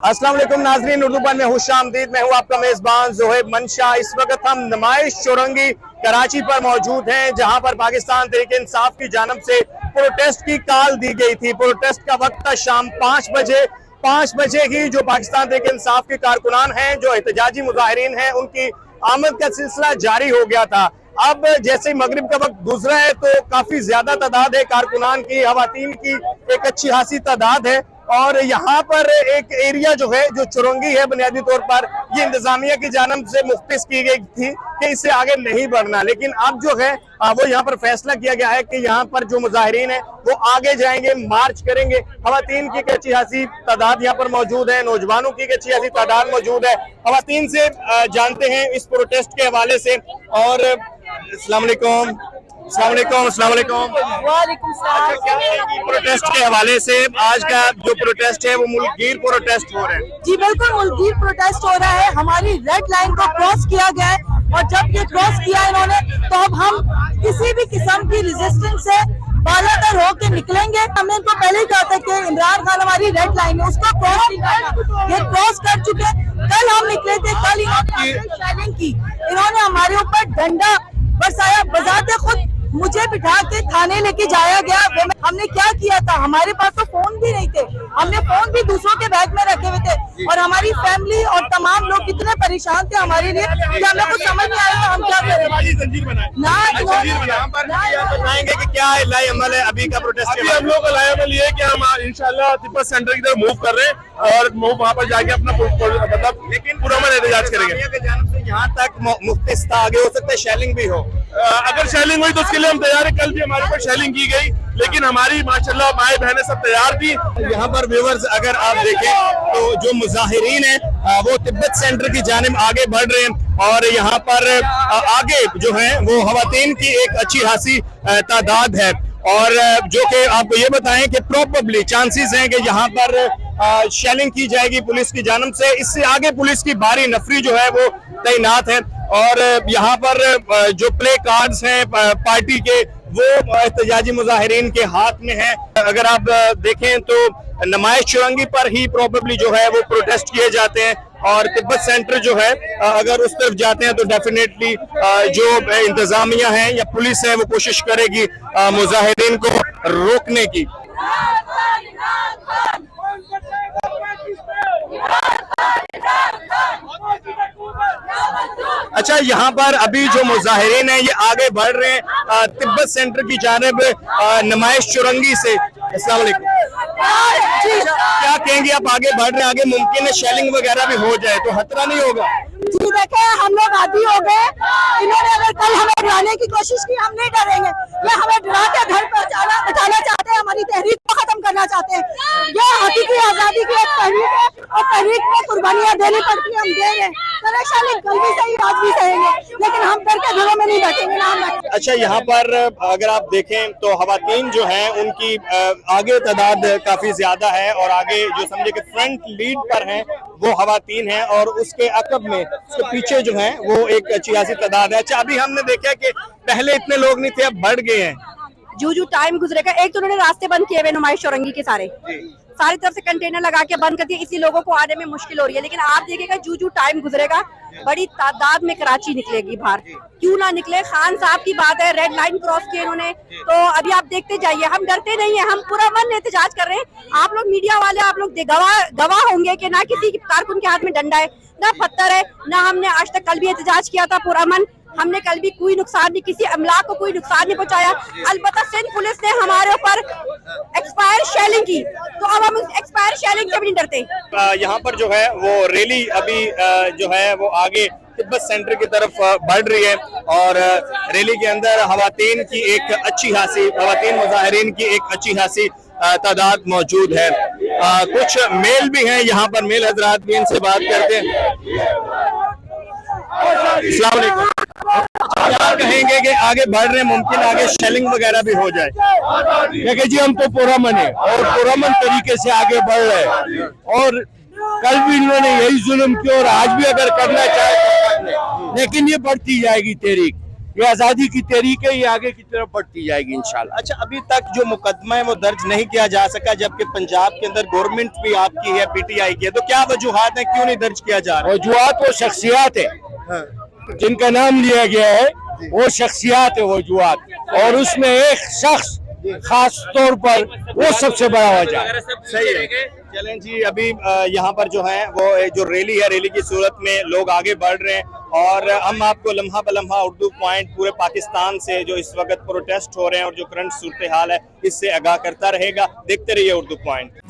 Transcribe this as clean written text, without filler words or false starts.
अस्सलाम वालेकुम नाजरीन, उर्दू पर मैं खुशामदीद। मैं हूँ आपका मेजबान जोहेब मंशा। इस वक्त हम नुमाइश चौरंगी कराची पर मौजूद हैं, जहाँ पर पाकिस्तान तहरीक इंसाफ की जानब से प्रोटेस्ट की कॉल दी गई थी। प्रोटेस्ट का वक्त था शाम 5 बजे। 5 बजे ही जो पाकिस्तान तहरीक इंसाफ के कारकुनान हैं, जो एहतजाजी मुजाहिरीन हैं, उनकी आमद का सिलसिला जारी हो गया था। अब जैसे ही मगरिब का वक्त गुजरा है तो काफी ज्यादा तादाद है कारकुनान की, खवातीन की एक अच्छी खासी तादाद है। और यहाँ पर एक एरिया जो है, जो चौरंगी है, बुनियादी तौर पर ये इंतजामिया की जानब से मुख्तिस की गई थी कि इससे आगे नहीं बढ़ना, लेकिन अब जो है वो यहाँ पर फैसला किया गया है कि यहाँ पर जो मुजाहिरीन है वो आगे जाएंगे, मार्च करेंगे। खवातीन की अच्छी खासी तादाद यहाँ पर मौजूद है, नौजवानों की अच्छी खासी तादाद मौजूद है। खवातीन से जानते हैं इस प्रोटेस्ट के हवाले से। और अस्सलाम वालेकुम। वालेकुम सलाम। प्रोटेस्ट के हवाले से आज का जो प्रोटेस्ट है वो मुल्कगीर प्रोटेस्ट हो रहा है। जी बिल्कुल, मुल्कगीर प्रोटेस्ट हो रहा है। हमारी रेड लाइन को क्रॉस किया गया है और जब ये क्रॉस किया इन्होंने तो अब हम किसी भी किस्म की रेजिस्टेंस से बालातर होकर निकलेंगे। हमने इनको पहले ही कहा था कि इमरान खान हमारी रेड लाइन है, उसको क्रॉस नहीं करना। ये क्रॉस कर चुके। कल हम निकले थे, कल इन्होंने शेलिंग की, इन्होंने हमारे ऊपर डंडा बरसाया। बजाते खुद मुझे बिठा के थाने लेके जाया गया। हमने क्या किया था, हमारे पास तो फोन भी नहीं थे, हमने फोन भी दूसरों के बैग में रखे हुए थे और हमारी फैमिली और तमाम लोग कितने परेशान थे हमारे लिए कि हमें कुछ समझ नहीं आया हम क्या करें। बताएंगे कि क्या है लाई अमल है अभी का प्रोटेस्ट? अभी हम लोग का लाई अमल ये है कि हम इंशाल्लाह तिब्बत सेंटर की तरफ मूव कर रहे हैं और वहाँ पर जाके अपना मतलब लेकिन पूरा एहतजाज करेंगे। यहाँ तक मुख्तिस था, आगे हो सकता है शेलिंग भी हो। अगर शेलिंग हुई तो उसके लिए हम तैयार है। कल भी हमारे ऊपर शेलिंग की गई, लेकिन हमारी माशाल्लाह माए बहनें सब तैयार थी। यहाँ पर व्यूअर्स अगर आप देखें तो जो मुजाहिरीन है वो तिब्बत सेंटर की जानिब आगे बढ़ रहे हैं और यहाँ पर आगे जो है वो खवातीन की एक अच्छी खासी तादाद है। और जो कि आपको ये बताएं कि प्रोबेबली चांसेस हैं कि यहाँ पर शेलिंग की जाएगी पुलिस की जानिब से। इससे आगे पुलिस की भारी नफरी जो है वो तैनात है और यहाँ पर जो प्ले कार्ड्स हैं पार्टी के वो एहतजाजी मुजाहिरीन के हाथ में है। अगर आप देखें तो नुमाइश चौरंगी पर ही प्रोबेबली जो है वो प्रोटेस्ट किए जाते हैं और तिब्बत सेंटर जो है अगर उस तरफ जाते हैं तो डेफिनेटली जो इंतजामिया है या पुलिस है वो कोशिश करेगी मुजाहिरीन को रोकने की। अच्छा, यहाँ पर अभी जो मुजाहिरीन है ये आगे बढ़ रहे हैं तिब्बत सेंटर की जानिब नुमाइश चौरंगी से। अस्सलाम वालेकुम। क्या कहेंगे आप? आगे बढ़ रहे हैं, आगे मुमकिन है शेलिंग वगैरह भी हो जाए तो खतरा नहीं होगा? जी देखे, हम लोग आदी हो गए। इन्होंने अगर कल हमें डराने की कोशिश की, हम नहीं डरेंगे। ये हमें डरा के घर पहुंचाना चाहते हैं, हमारी तहरीक को खत्म करना चाहते हैं। ये हकीकी आजादी की एक तहरीक है और तहरीक में कुर्बानियां देनी पड़ती है, हम दे रहे हैं। कल भी सही, आज भी सहेंगे, लेकिन हम डर के घरों में नहीं बैठेंगे ना हम बैठेंगे। अच्छा, यहाँ पर अगर आप देखें तो खवातीन जो हैं उनकी आगे तादाद काफी ज्यादा है और आगे जो समझे कि फ्रंट लीड पर हैं वो खवातीन हैं और उसके अकब में उसके पीछे जो है वो एक अच्छी खासी तादाद है। अच्छा, अभी हमने देखा कि पहले इतने लोग नहीं थे, अब बढ़ गए हैं। जो टाइम गुजरेगा, एक तो उन्होंने रास्ते बंद किए हुए नुमाइश चौरंगी के सारी तरफ से कंटेनर लगा के बंद कर दिए, इसी लोगों को आने में मुश्किल हो रही है। लेकिन आप देखिएगा जो टाइम गुजरेगा बड़ी तादाद में कराची निकलेगी बाहर। क्यों ना निकले, खान साहब की बात है, रेड लाइन क्रॉस की इन्होंने, तो अभी आप देखते जाइए। हम डरते नहीं है, हम पूरा मन एहतजाज कर रहे हैं। आप लोग मीडिया वाले, आप लोग गवाह होंगे कि ना किसी कारकुन के हाथ में डंडा है, ना पत्थर है, ना हमने आज तक कल भी एहतजाज किया था पूरा मन। हमने कल भी कोई नुकसान नहीं, किसी अमला को कोई नुकसान नहीं पहुंचाया। अलबत्ता सिंध पुलिस ने हमारे ऊपर एक्सपायर शेलिंग की, तो अब हम एक्सपायर शेलिंग से भी नहीं डरते। यहाँ पर जो है वो रैली अभी जो है वो आगे तिब्बत सेंटर की तरफ बढ़ रही है और रैली के अंदर खवातीन की एक अच्छी खासी, खवातीन मुजाहिरीन की एक अच्छी खासी तादाद मौजूद है। कुछ मेल भी हैं यहाँ पर, मेल हजरात भी, इनसे बात करते हैं। अस्सलाम वालेकुम। क्या कहेंगे कि आगे बढ़ रहे हैं, मुमकिन आगे शेलिंग वगैरह भी हो जाए? देखिए जी, हम तो पुरअमन है और पुरअमन तरीके से आगे बढ़ रहे हैं और कल भी इन्होंने यही जुल्म किया और आज भी अगर करना चाहे तो कर ले, लेकिन ये बढ़ती जाएगी तहरीक। ये आजादी की तहरीक है, ये आगे की तरफ बढ़ती जाएगी इंशाल्लाह। अच्छा, अभी तक जो मुकदमा है वो दर्ज नहीं किया जा सका, जबकि पंजाब के अंदर गवर्नमेंट भी आपकी है, पीटीआई की है, तो क्या वजूहात है, क्यों नहीं दर्ज किया जा रहा? वजूहात वो शख्सियात है जिनका नाम लिया गया है, वो शख्सियात है वजूहात, और उसमें एक शख्स खास तौर पर वो सबसे बड़ा वजह है। सही है। चलें जी, अभी यहाँ पर जो है वो जो रैली है, रैली की सूरत में लोग आगे बढ़ रहे हैं और हम आपको लम्हा बलम्हा उर्दू पॉइंट पूरे पाकिस्तान से जो इस वक्त प्रोटेस्ट हो रहे हैं और जो करंट सूरत हाल है इससे आगाह करता रहेगा। देखते रहिए उर्दू पॉइंट।